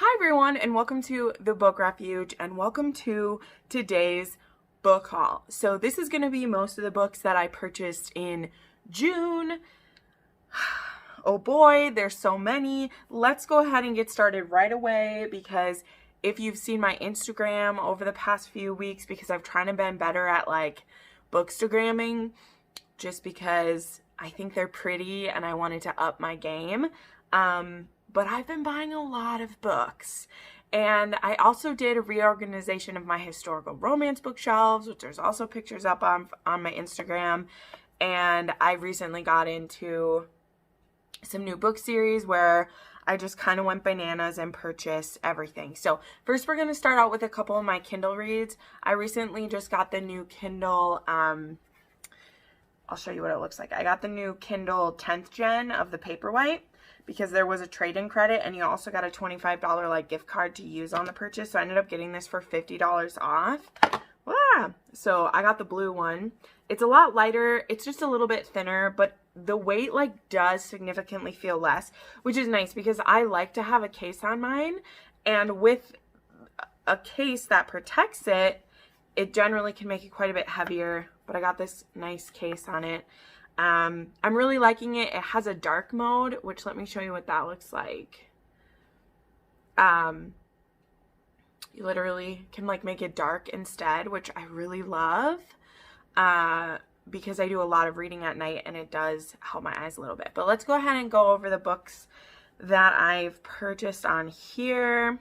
Hi everyone, and welcome to the Book Refuge, and welcome to today's book haul. So this is going to be most of the books that I purchased in June. Oh boy, there's so many. Let's go ahead and get started right away, because if you've seen my Instagram over the past few weeks, because I've tried to been better at like bookstagramming, just because I think they're pretty and I wanted to up my game. But I've been buying a lot of books, and I also did a reorganization of my historical romance bookshelves, which there's also pictures up on my Instagram. And I recently got into some new book series where I just kind of went bananas and purchased everything. So first we're going to start out with a couple of my Kindle reads. I recently just got the new Kindle, I'll show you what it looks like. I got the new Kindle 10th gen of the Paperwhite, because there was a trade-in credit, and you also got a $25 like gift card to use on the purchase. So I ended up getting this for $50 off. Wow. So I got the blue one. It's a lot lighter. It's just a little bit thinner, but the weight like does significantly feel less, which is nice because I like to have a case on mine, and with a case that protects it, it generally can make it quite a bit heavier. But I got this nice case on it. I'm really liking it. It has a dark mode, which let me show you what that looks like. You literally can like make it dark instead, which I really love, because I do a lot of reading at night and it does help my eyes a little bit. But let's go ahead and go over the books that I've purchased on here.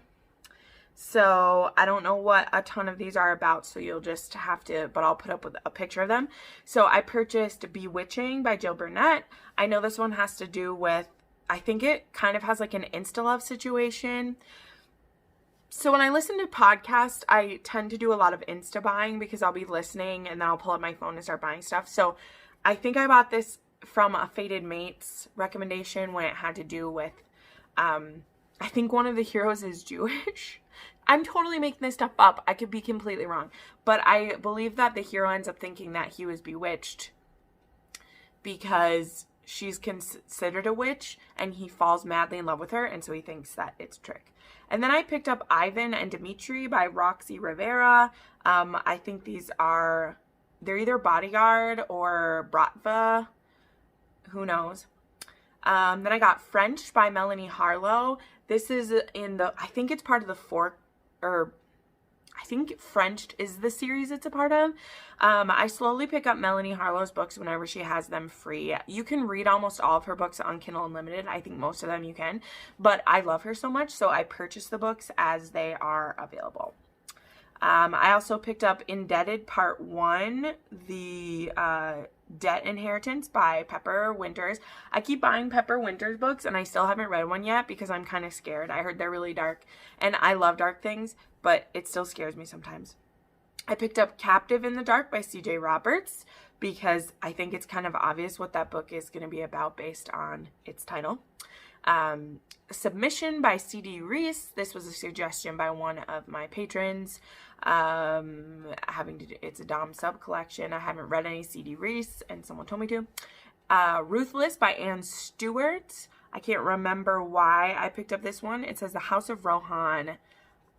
So I don't know what a ton of these are about, so you'll just have to, but I'll put up with a picture of them. So I purchased Bewitching by Jill Burnett. I know this one has to do with, I think it kind of has like an insta-love situation. So when I listen to podcasts, I tend to do a lot of insta buying, because I'll be listening and then I'll pull up my phone and start buying stuff. So I think I bought this from a Fated Mates recommendation when it had to do with, I think one of the heroes is Jewish. I'm totally making this stuff up. I could be completely wrong. But I believe that the hero ends up thinking that he was bewitched because she's considered a witch, and he falls madly in love with her, and so he thinks that it's a trick. And then I picked up Ivan and Dimitri by Roxy Rivera. I think they're either Bodyguard or Bratva. Who knows? Then I got French by Melanie Harlow. This is I think it's part of the I think Frenched is the series it's a part of. I slowly pick up Melanie Harlow's books whenever she has them free. You can read almost all of her books on Kindle Unlimited. I think most of them you can. But I love her so much, so I purchase the books as they are available. I also picked up Indebted Part 1, the Debt Inheritance by Pepper Winters. I keep buying Pepper Winters books, and I still haven't read one yet because I'm kind of scared. I heard they're really dark, and I love dark things, but it still scares me sometimes. I picked up Captive in the Dark by C.J. Roberts, because I think it's kind of obvious what that book is going to be about based on its title. Submission by C.D. Reese. This was a suggestion by one of my patrons. It's a Dom sub collection. I haven't read any C.D. Reese, and someone told me to. Ruthless by Anne Stewart. I can't remember why I picked up this one. It says The House of Rohan.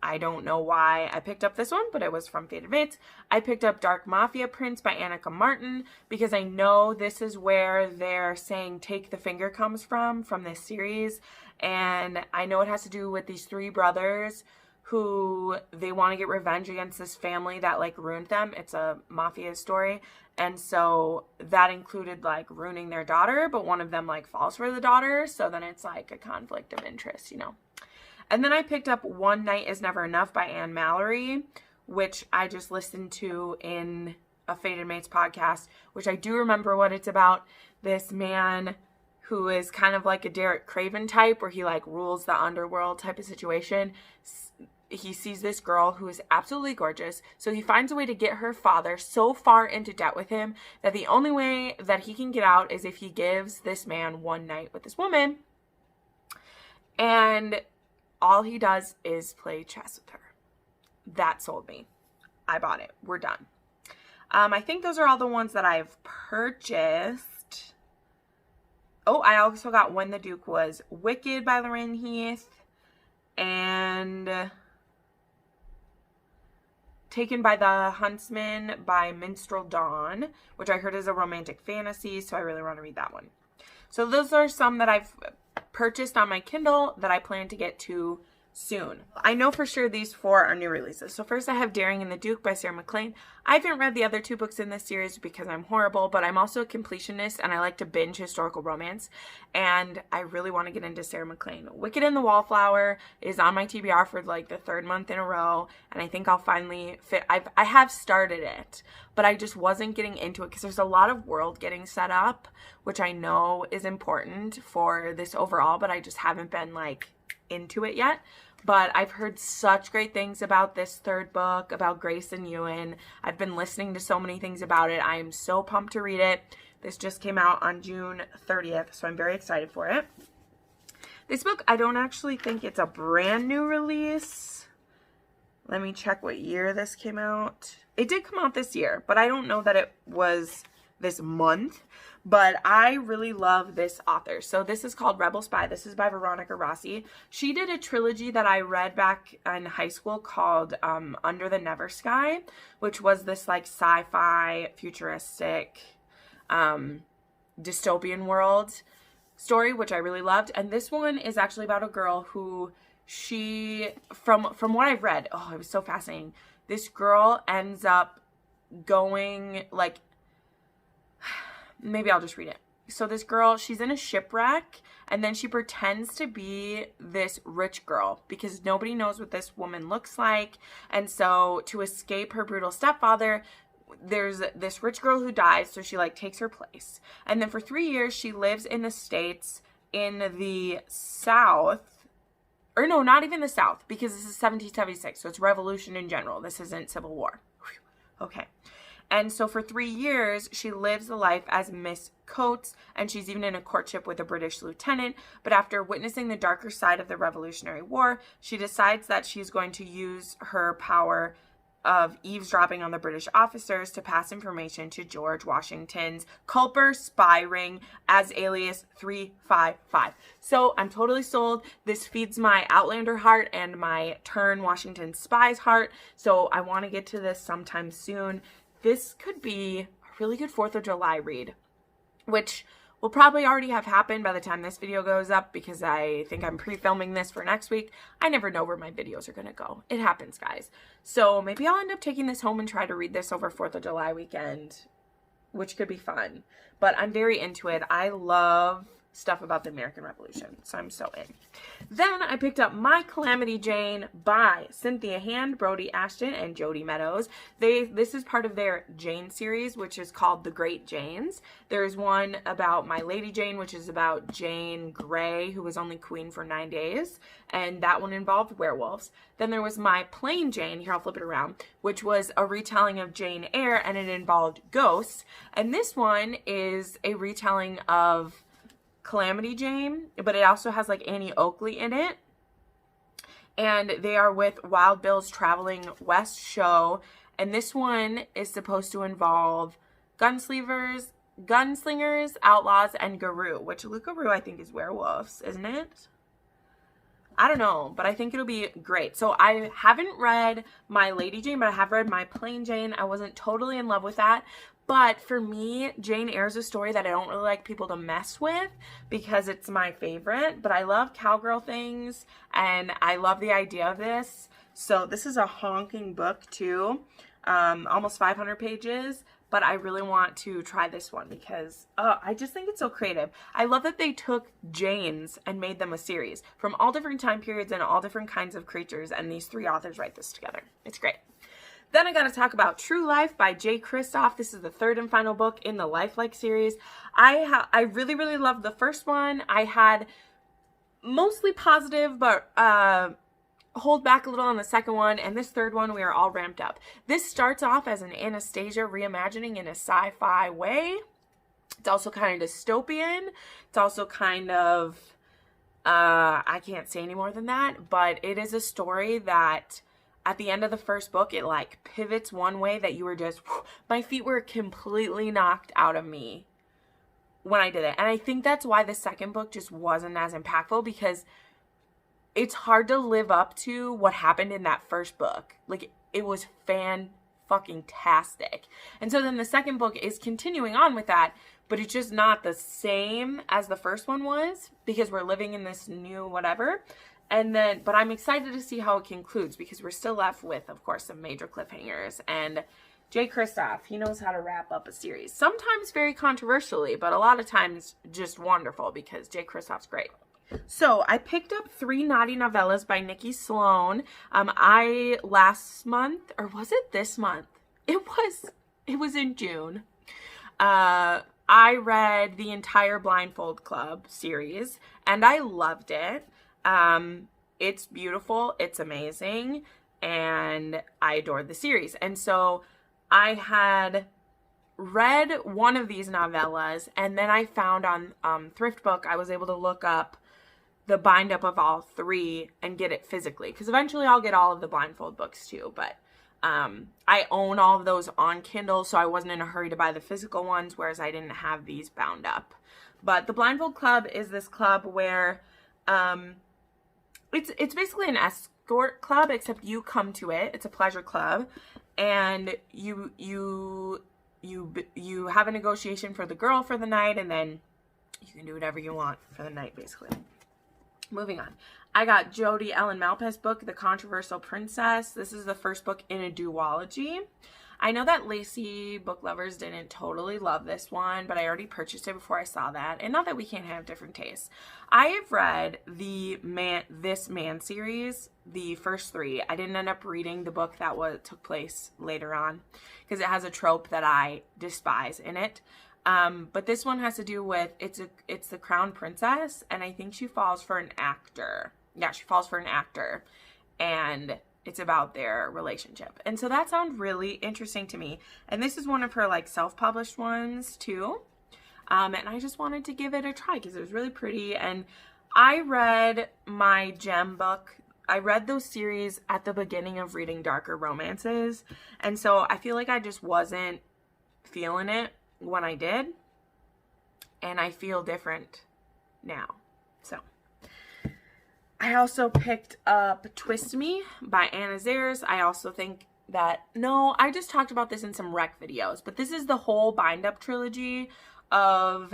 I don't know why I picked up this one, but it was from Fated Mates. I picked up Dark Mafia Prince by Annika Martin, because I know this is where they're saying Take the Finger comes from this series. And I know it has to do with these three brothers who they want to get revenge against this family that like ruined them. It's a mafia story. And so that included like ruining their daughter, but one of them like falls for the daughter. So then it's like a conflict of interest, you know. And then I picked up One Night Is Never Enough by Anne Mallory, which I just listened to in a Fated Mates podcast, which I do remember what it's about. This man who is kind of like a Derek Craven type, where he like rules the underworld type of situation. He sees this girl who is absolutely gorgeous, so he finds a way to get her father so far into debt with him that the only way that he can get out is if he gives this man one night with this woman. And all he does is play chess with her. That sold me. I bought it. We're done. I think those are all the ones that I've purchased. Oh, I also got When the Duke Was Wicked by Lorraine Heath. And Taken by the Huntsman by Minstrel Dawn, which I heard is a romantic fantasy, so I really want to read that one. So those are some that I've purchased on my Kindle that I plan to get to soon. I know for sure these 4 are new releases. So first I have Daring and the Duke by Sarah MacLean. I haven't read the other 2 books in this series because I'm horrible, but I'm also a completionist and I like to binge historical romance, and I really want to get into Sarah MacLean. Wicked and the Wallflower is on my TBR for like the 3rd month in a row, and I think I'll finally fit. I have started it, but I just wasn't getting into it because there's a lot of world getting set up, which I know is important for this overall, but I just haven't been like into it yet. But I've heard such great things about this 3rd book, about Grace and Ewan. I've been listening to so many things about it. I am so pumped to read it. This just came out on June 30th, so I'm very excited for it. This book, I don't actually think it's a brand new release. Let me check what year this came out. It did come out this year, but I don't know that it was this month. But I really love this author. So this is called Rebel Spy. This is by Veronica Rossi. She did a trilogy that I read back in high school called Under the Never Sky, which was this like sci-fi futuristic dystopian world story, which I really loved. And this one is actually about a girl who from what I've read, oh, it was so fascinating. This girl ends up going like, maybe I'll just read it. So this girl, she's in a shipwreck, and then she pretends to be this rich girl because nobody knows what this woman looks like. And so to escape her brutal stepfather, there's this rich girl who dies, so she like takes her place. And then for 3 years, she lives in the States in the South, or no, not even the South, because this is 1776, so it's revolution in general. This isn't Civil War. Whew. Okay. And so for 3 years, she lives the life as Miss Coates, and she's even in a courtship with a British lieutenant. But after witnessing the darker side of the Revolutionary War, she decides that she's going to use her power of eavesdropping on the British officers to pass information to George Washington's Culper spy ring as alias 355. So I'm totally sold. This feeds my Outlander heart and my Turn Washington Spy's heart. So I want to get to this sometime soon. This could be a really good 4th of July read, which will probably already have happened by the time this video goes up because I think I'm pre-filming this for next week. I never know where my videos are going to go. It happens, guys. So maybe I'll end up taking this home and try to read this over 4th of July weekend, which could be fun. But I'm very into it. I love stuff about the American Revolution, so I'm so in. Then I picked up My Calamity Jane by Cynthia Hand, Brody Ashton, and Jody Meadows. This is part of their Jane series, which is called The Great Janes. There's one about My Lady Jane, which is about Jane Grey, who was only queen for 9 days, and that one involved werewolves. Then there was My Plain Jane, here I'll flip it around, which was a retelling of Jane Eyre, and it involved ghosts. And this one is a retelling of Calamity Jane, but it also has like Annie Oakley in it, and they are with Wild Bill's Traveling West show, and this one is supposed to involve gunslingers, outlaws, and Garou, which Garou I think is werewolves, isn't it? I don't know, but I think it'll be great. So I haven't read My Lady Jane, but I have read My Plain Jane. I wasn't totally in love with that. But for me, Jane Eyre is a story that I don't really like people to mess with because it's my favorite. But I love cowgirl things, and I love the idea of this. So this is a honking book too, almost 500 pages. But I really want to try this one because I just think it's so creative. I love that they took Janes and made them a series from all different time periods and all different kinds of creatures. And these 3 authors write this together. It's great. Then I got to talk about True Life by Jay Kristoff. This is the 3rd and final book in the Lifelike series. I really, really loved the first one. I had mostly positive, but hold back a little on the second one, and this 3rd one we are all ramped up. This starts off as an Anastasia reimagining in a sci-fi way. It's also kind of dystopian. It's also kind of I can't say any more than that, but it is a story that at the end of the first book, it like pivots one way that you were just, whew, my feet were completely knocked out of me when I did it. And I think that's why the second book just wasn't as impactful, because it's hard to live up to what happened in that first book. Like, it was fan-fucking-tastic. And so then the second book is continuing on with that, but it's just not the same as the first one was, because we're living in this new whatever. And then, but I'm excited to see how it concludes, because we're still left with, of course, some major cliffhangers. And Jay Kristoff, he knows how to wrap up a series. Sometimes very controversially, but a lot of times just wonderful, because Jay Kristoff's great. So I picked up 3 naughty novellas by Nikki Sloan. Last month, or was it this month? It was in June. I read the entire Blindfold Club series, and I loved it. It's beautiful, it's amazing, and I adored the series. And so I had read one of these novellas, and then I found on Thrift Book, I was able to look up the bind up of all 3 and get it physically, because eventually I'll get all of the Blindfold books too, but I own all of those on Kindle, so I wasn't in a hurry to buy the physical ones, whereas I didn't have these bound up. But the Blindfold Club is this club where it's basically an escort club, except you come to it. It's a pleasure club, and you have a negotiation for the girl for the night, and then you can do whatever you want for the night, basically. Moving on. I got Jodi Ellen Malpass' book, The Controversial Princess. This is the first book in a duology. I know that Lacey book lovers didn't totally love this one, but I already purchased it before I saw that. And not that we can't have different tastes. I have read This Man series, the first 3. I didn't end up reading the book that took place later on, because it has a trope that I despise in it. But this one has to do with, it's the crown princess, and I think she falls for an actor. Yeah, she falls for an actor, and it's about their relationship. And so that sounds really interesting to me. And this is one of her like self-published ones too. And I just wanted to give it a try because it was really pretty. And I read my Gem book. I read those series at the beginning of reading darker romances. And so I feel like I just wasn't feeling it when I did. And I feel different now. So I also picked up Twist Me by Anna Zares. I also think that, no, I just talked about this in some rec videos, but this is the whole bind up trilogy of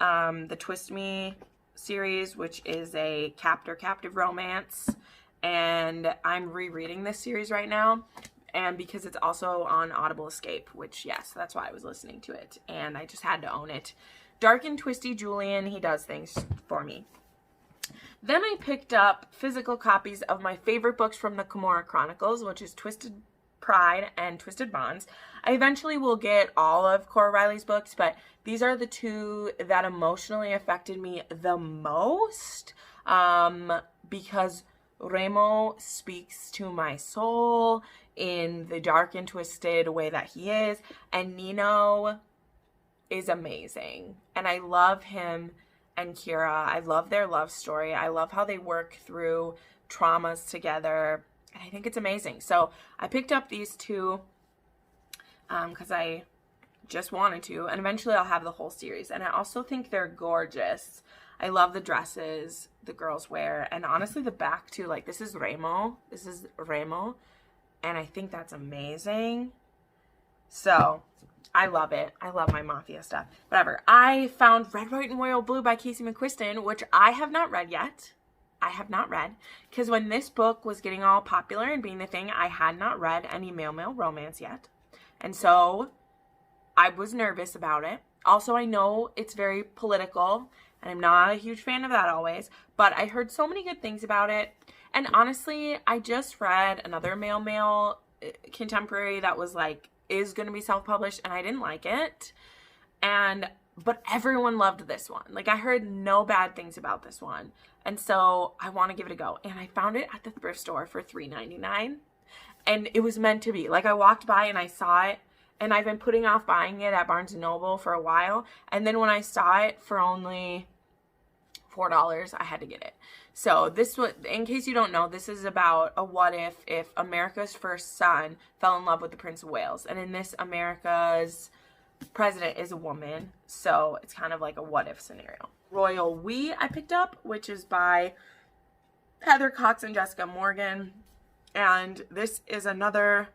the Twist Me series, which is a captive romance. And I'm rereading this series right now. And because it's also on Audible Escape, which, yes, that's why I was listening to it. And I just had to own it. Dark and Twisty Julian, he does things for me. Then I picked up physical copies of my favorite books from the Kimura Chronicles, which is Twisted Pride and Twisted Bonds. I eventually will get all of Cora Riley's books, but these are the 2 that emotionally affected me the most, because Remo speaks to my soul in the dark and twisted way that he is, and Nino is amazing, and I love him and Kira. I love their love story. I love how they work through traumas together, and I think it's amazing. So I picked up these 2 because I just wanted to, and eventually I'll have the whole series. And I also think they're gorgeous. I love the dresses the girls wear, and honestly the back too. Like, this is Remo, and I think that's amazing. So I love it. I love my mafia stuff. Whatever. I found Red, White, and Royal Blue by Casey McQuiston, which I have not read yet. I have not read. Because when this book was getting all popular and being the thing, I had not read any male romance yet. And so I was nervous about it. Also, I know it's very political, and I'm not a huge fan of that always. But I heard so many good things about it. And honestly, I just read another male contemporary that was like, is going to be self-published, and I didn't like it, but everyone loved this one. Like, I heard no bad things about this one, and so I want to give it a go. And I found it at the thrift store for $3.99, and it was meant to be. Like, I walked by and I saw it, and I've been putting off buying it at Barnes & Noble for a while, and then when I saw it for only $4, I had to get it. So this was, in case you don't know, this is about a what if America's first son fell in love with the Prince of Wales. And in this, America's president is a woman. So it's kind of like a what if scenario. Royal We I picked up, which is by Heather Cox and Jessica Morgan. And this is another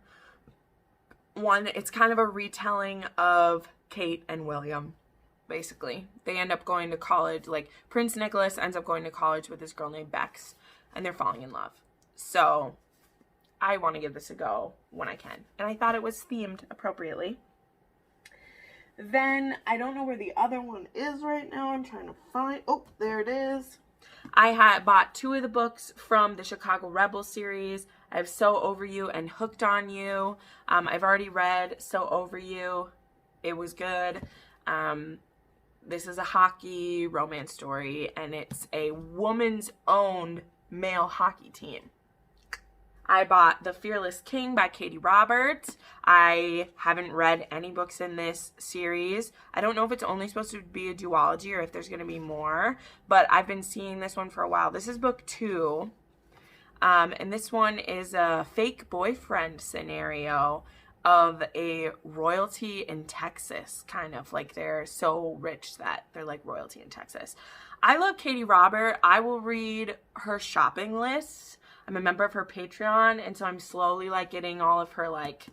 one. It's kind of a retelling of Kate and William, basically. They end up going to college. Like, Prince Nicholas ends up going to college with this girl named Bex, and they're falling in love. So I want to give this a go when I can. And I thought it was themed appropriately. Then, I don't know where the other one is right now. I'm trying to find... Oh, there it is. I had bought 2 of the books from the Chicago Rebel series. I have So Over You and Hooked on You. I've already read So Over You. It was good. This is a hockey romance story, and it's a woman's owned male hockey team. I bought The Fearless King by Katie Roberts. I haven't read any books in this series. I don't know if it's only supposed to be a duology or if there's going to be more, but I've been seeing this one for a while. This is book 2, and this one is a fake boyfriend scenario of a royalty in Texas, kind of like they're so rich that they're like royalty in Texas. I love Katie Robert. I will read her shopping lists. I'm a member of her Patreon, and so I'm slowly like getting all of her like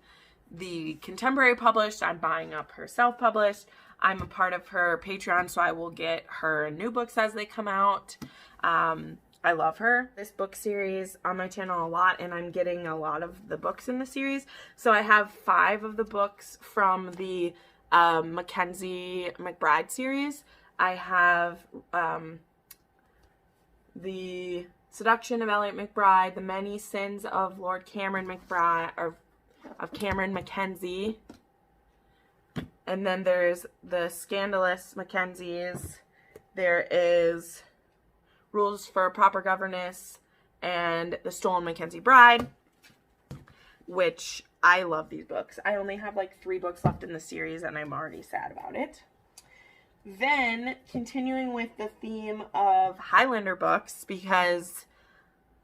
the contemporary published. I'm buying up her self-published. I'm a part of her Patreon, so I will get her new books as they come out. I love her. This book series on my channel a lot, and I'm getting a lot of the books in the series. So I have 5 of the books from the Mackenzie McBride series. I have the Seduction of Elliot McBride, The Many Sins of Lord Cameron McBride, or of Cameron Mackenzie. And then there's The Scandalous Mackenzies. There is Rules for Proper Governess and The Stolen Mackenzie Bride, which I love these books. I only have like 3 books left in the series, and I'm already sad about it. Then, continuing with the theme of Highlander books, because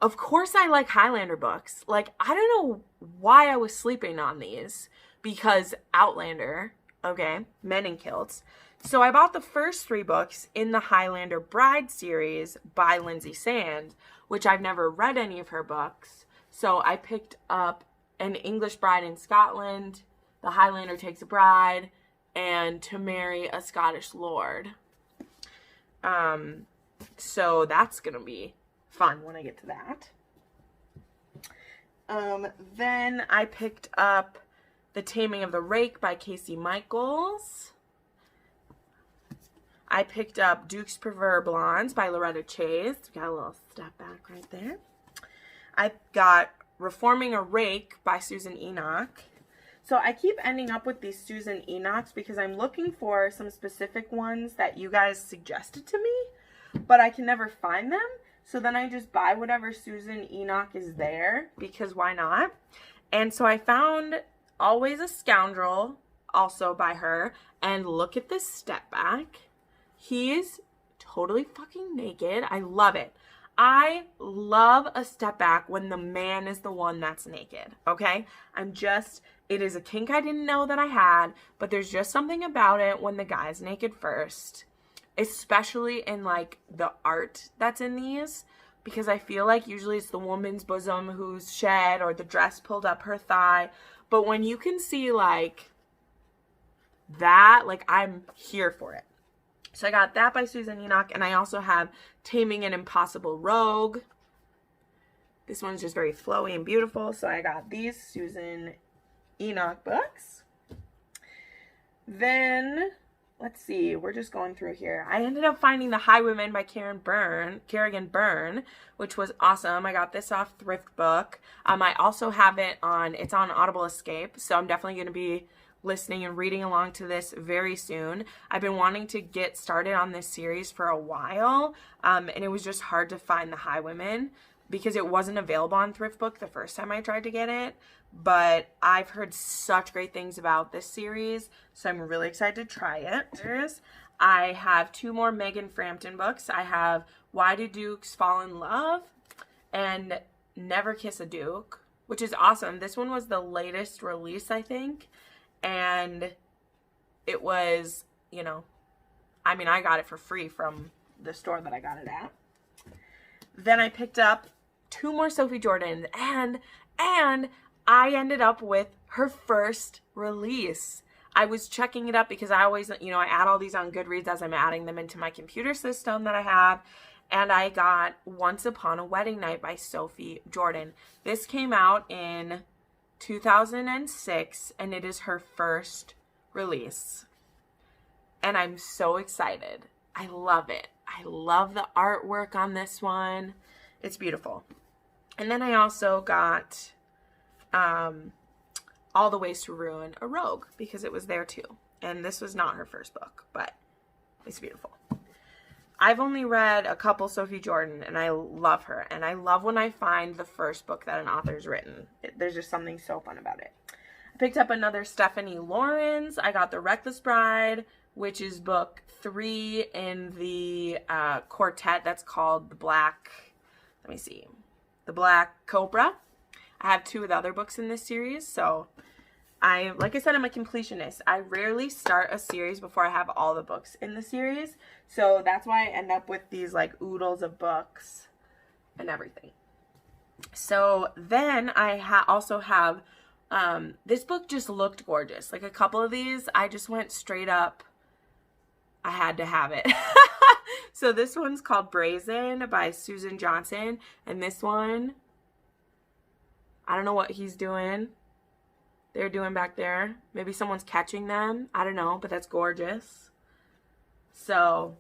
of course I like Highlander books. Like, I don't know why I was sleeping on these, because Outlander, okay, Men in Kilts. So I bought the first 3 books in the Highlander Bride series by Lindsay Sand, which I've never read any of her books. So I picked up An English Bride in Scotland, The Highlander Takes a Bride, and To Marry a Scottish Lord. So that's going to be fun when I get to that. Then I picked up The Taming of the Rake by Casey Michaels. I picked up Dukes Prefer Blondes by Loretta Chase. Got a little step back right there. I got Reforming a Rake by Susan Enoch. So I keep ending up with these Susan Enochs because I'm looking for some specific ones that you guys suggested to me, but I can never find them. So then I just buy whatever Susan Enoch is there, because why not? And so I found Always a Scoundrel, also by her, and look at this step back. He is totally fucking naked. I love it. I love a step back when the man is the one that's naked, okay? It is a kink I didn't know that I had, but there's just something about it when the guy's naked first, especially in like the art that's in these, because I feel like usually it's the woman's bosom who's shed or the dress pulled up her thigh, but when you can see like that, like I'm here for it. So I got that by Susan Enoch, and I also have Taming an Impossible Rogue. This one's just very flowy and beautiful, so I got these Susan Enoch books. Then, let's see, we're just going through here. I ended up finding The Highwayman by Kerrigan Byrne, which was awesome. I got this off Thrift Book. I also have it's on Audible Escape, so I'm definitely going to be listening and reading along to this very soon. I've been wanting to get started on this series for a while, and it was just hard to find The Highwayman because it wasn't available on Thrift Book the first time I tried to get it, but I've heard such great things about this series, so I'm really excited to try it. I have 2 more Megan Frampton books. I have Why Do Dukes Fall in Love and Never Kiss a Duke, which is awesome. This one was the latest release, I think. And it was, I got it for free from the store that I got it at. Then I picked up 2 more Sophie Jordans, and I ended up with her first release. I was checking it up because I always, I add all these on Goodreads as I'm adding them into my computer system that I have. And I got Once Upon a Wedding Night by Sophie Jordan. This came out in 2006, and it is her first release. And I'm so excited. I love it. I love the artwork on this one. It's beautiful. And then I also got All the Ways to Ruin a Rogue, because it was there too. And this was not her first book, but it's beautiful. I've only read a couple Sophie Jordan, and I love her. And I love when I find the first book that an author's written. There's just something so fun about it. I picked up another Stephanie Lawrence. I got The Reckless Bride, which is book 3 in the quartet that's called The Black Cobra. I have 2 of the other books in this series, so like I said, I'm a completionist. I rarely start a series before I have all the books in the series. So that's why I end up with these like oodles of books and everything. So then I also have, this book just looked gorgeous. Like a couple of these, I just went straight up. I had to have it. So this one's called Brazen by Susan Johnson. And this one, I don't know what he's doing. They're doing back there. Maybe someone's catching them. I don't know, but that's gorgeous. So,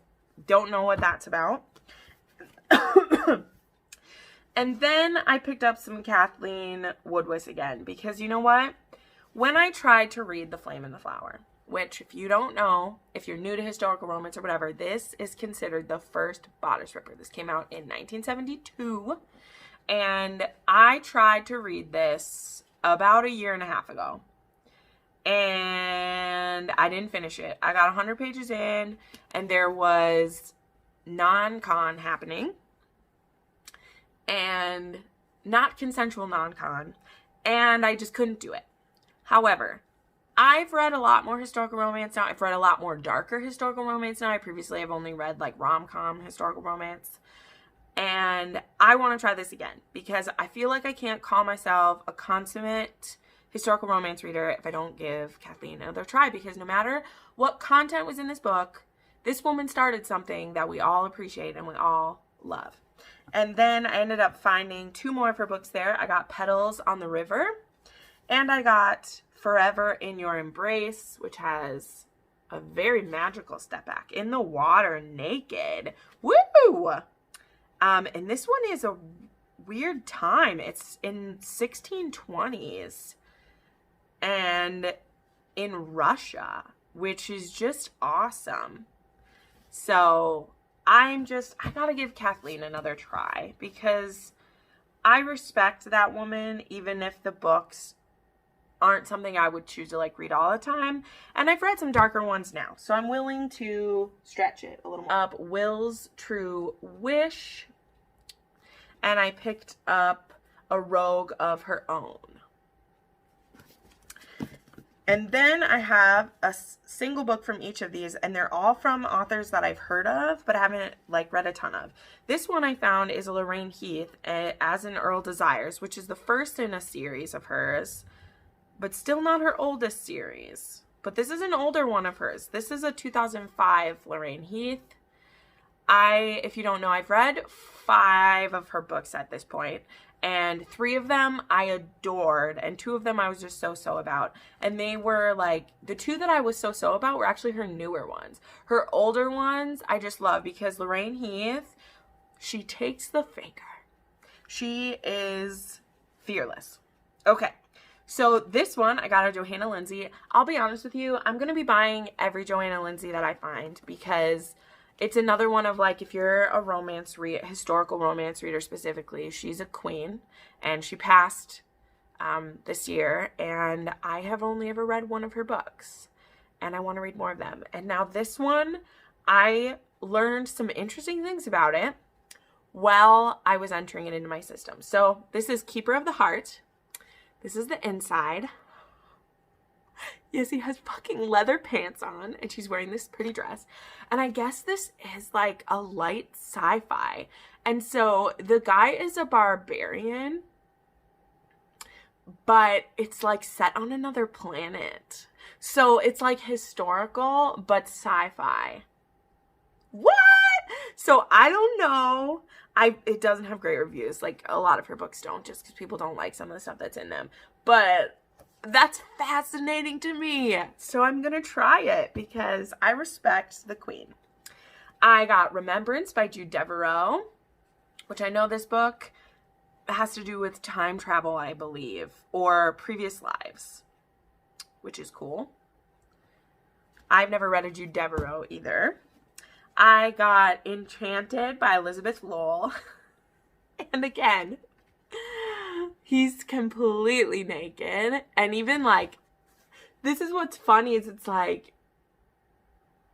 don't know what that's about. And then I picked up some Kathleen Woodward again, because you know what? When I tried to read The Flame and the Flower, which if you don't know, if you're new to historical romance or whatever, this is considered the first bodice ripper. This came out in 1972. And I tried to read this about a year and a half ago, and I didn't finish it. I got 100 pages in, and there was non-con happening, and not consensual non-con, and I just couldn't do it. However, I've read a lot more historical romance now. I've read a lot more darker historical romance now. I previously have only read like rom-com historical romance. And I want to try this again, because I feel like I can't call myself a consummate historical romance reader if I don't give Kathleen another try, because no matter what content was in this book, this woman started something that we all appreciate and we all love. And then I ended up finding 2 more of her books there. I got Petals on the River, and I got Forever in Your Embrace, which has a very magical step back in the water naked. Woo! And this one is a weird time. It's in 1620s and in Russia, which is just awesome. So I gotta give Kathleen another try, because I respect that woman, even if the books aren't something I would choose to like read all the time. And I've read some darker ones now, so I'm willing to stretch it a little more. Up Will's True Wish, and I picked up A Rogue of Her Own. And then I have a single book from each of these, and they're all from authors that I've heard of, but I haven't like read a ton of. This one I found is a Lorraine Heath, As an Earl Desires, which is the first in a series of hers, but still not her oldest series. But this is an older one of hers. This is a 2005 Lorraine Heath. If you don't know, I've read 5 of her books at this point, and 3 of them I adored, and 2 of them I was just so about. And they were like, the 2 that I was so about were actually her newer ones. Her older ones I just love, because Lorraine Heath, she takes the finger. She is fearless. Okay. So this one, I got a Johanna Lindsey. I'll be honest with you, I'm going to be buying every Johanna Lindsey that I find, because it's another one of like, if you're a historical romance reader specifically, she's a queen, and she passed this year, and I have only ever read one of her books, and I want to read more of them. And now this one, I learned some interesting things about it while I was entering it into my system. So this is Keeper of the Heart. This is the inside. Yes, he has fucking leather pants on, and she's wearing this pretty dress. And I guess this is like a light sci-fi. And so the guy is a barbarian, but it's like set on another planet. So it's like historical, but sci-fi. What? So I don't know. It doesn't have great reviews. Like a lot of her books don't, just because people don't like some of the stuff that's in them. But that's fascinating to me. So I'm going to try it because I respect the queen. I got Remembrance by Jude Deveraux, which I know this book has to do with time travel, I believe, or previous lives, which is cool. I've never read a Jude Deveraux either. I got Enchanted by Elizabeth Lowell. And again, he's completely naked. And even like, this is what's funny is it's like,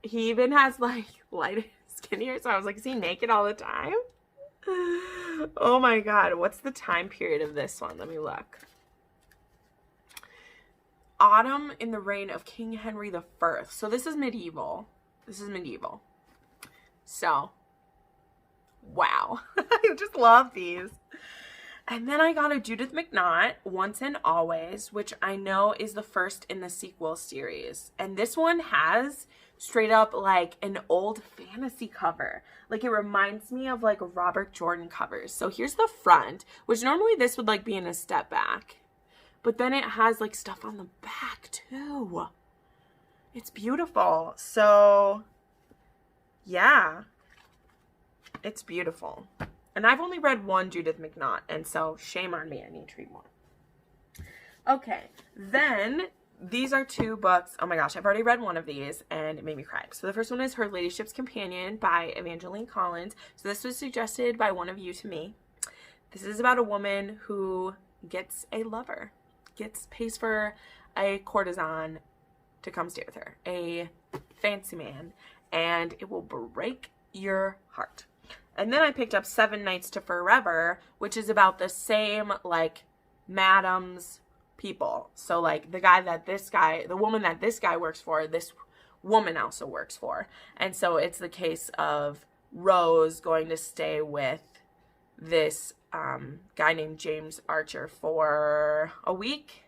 he even has like light skin here. So I was like, is he naked all the time? Oh my God. What's the time period of this one? Let me look. Autumn in the reign of King Henry I. So this is medieval. This is medieval. So, wow. I just love these. And then I got a Judith McNaught, Once and Always, which I know is the first in the sequel series. And this one has straight up like an old fantasy cover. Like it reminds me of like Robert Jordan covers. So here's the front, which normally this would like be in a step back. But then it has like stuff on the back too. It's beautiful. So yeah, it's beautiful. And I've only read one Judith McNaught, and so shame on me. I need to read more. Okay, then these are two books. Oh my gosh, I've already read one of these, and it made me cry. So the first one is Her Ladyship's Companion by Evangeline Collins. So this was suggested by one of you to me. This is about a woman who gets a lover, pays for a courtesan to come stay with her, a fancy man, and it will break your heart. And then I picked up 7 Nights to Forever, which is about the same, like, madam's people. So, like, the woman that this guy works for, this woman also works for. And so it's the case of Rose going to stay with this guy named James Archer for a week.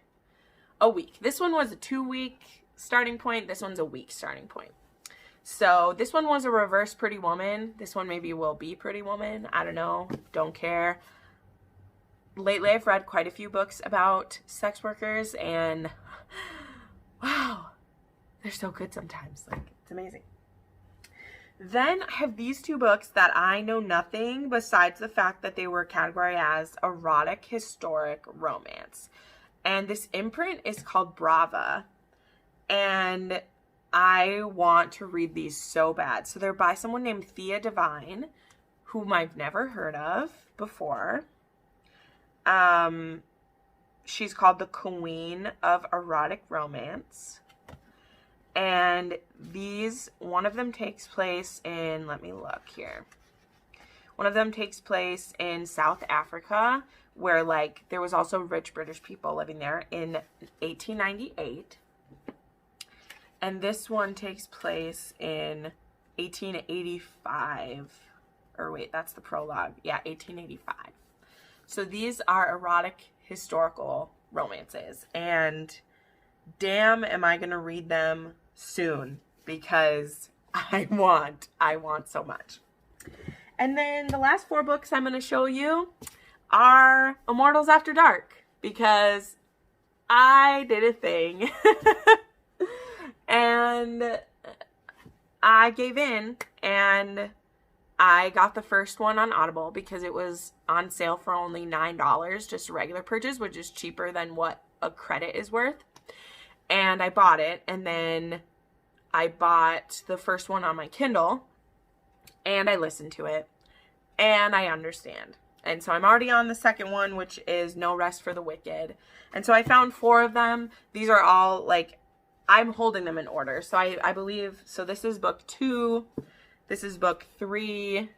This one was a 2-week starting point. This one's a week starting point. So this one was a reverse Pretty Woman. This one maybe will be Pretty Woman. I don't know. Don't care. Lately, I've read quite a few books about sex workers, and wow, they're so good sometimes. Like, it's amazing. Then I have these 2 books that I know nothing besides the fact that they were categorized as erotic historic romance. And this imprint is called Brava. And I want to read these so bad. So they're by someone named Thea Devine, whom I've never heard of before. She's called the Queen of Erotic Romance. And one of them takes place in, let me look here. One of them takes place in South Africa, where like there was also rich British people living there in 1898. And this one takes place in 1885. Or wait, that's the prologue. Yeah, 1885. So these are erotic historical romances. And damn, am I going to read them soon. Because I want so much. And then the last 4 books I'm going to show you are Immortals After Dark. Because I did a thing. And I gave in, and I got the first one on Audible because it was on sale for only $9, just a regular purchase, which is cheaper than what a credit is worth. And I bought it, and then I bought the first one on my Kindle, and I listened to it, and I understand. And so I'm already on the second one, which is No Rest for the Wicked. And so I found 4 of them. These are all, like, I'm holding them in order. So I believe, so this is book 2. This is book 3.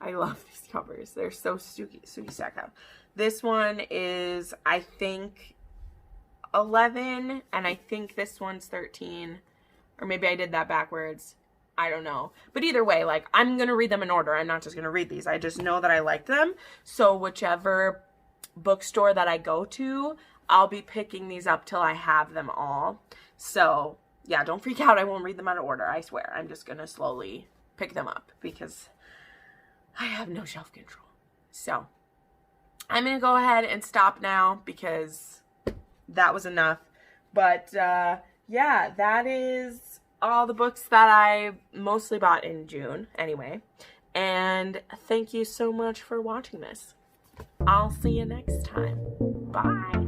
I love these covers. They're so Suki Sacco. This one is, I think, 11. And I think this one's 13. Or maybe I did that backwards. I don't know. But either way, like, I'm going to read them in order. I'm not just going to read these. I just know that I like them. So whichever bookstore that I go to, I'll be picking these up till I have them all. So yeah, don't freak out. I won't read them out of order. I swear. I'm just going to slowly pick them up because I have no self control. So I'm going to go ahead and stop now because that was enough. But yeah, that is all the books that I mostly bought in June anyway. And thank you so much for watching this. I'll see you next time. Bye.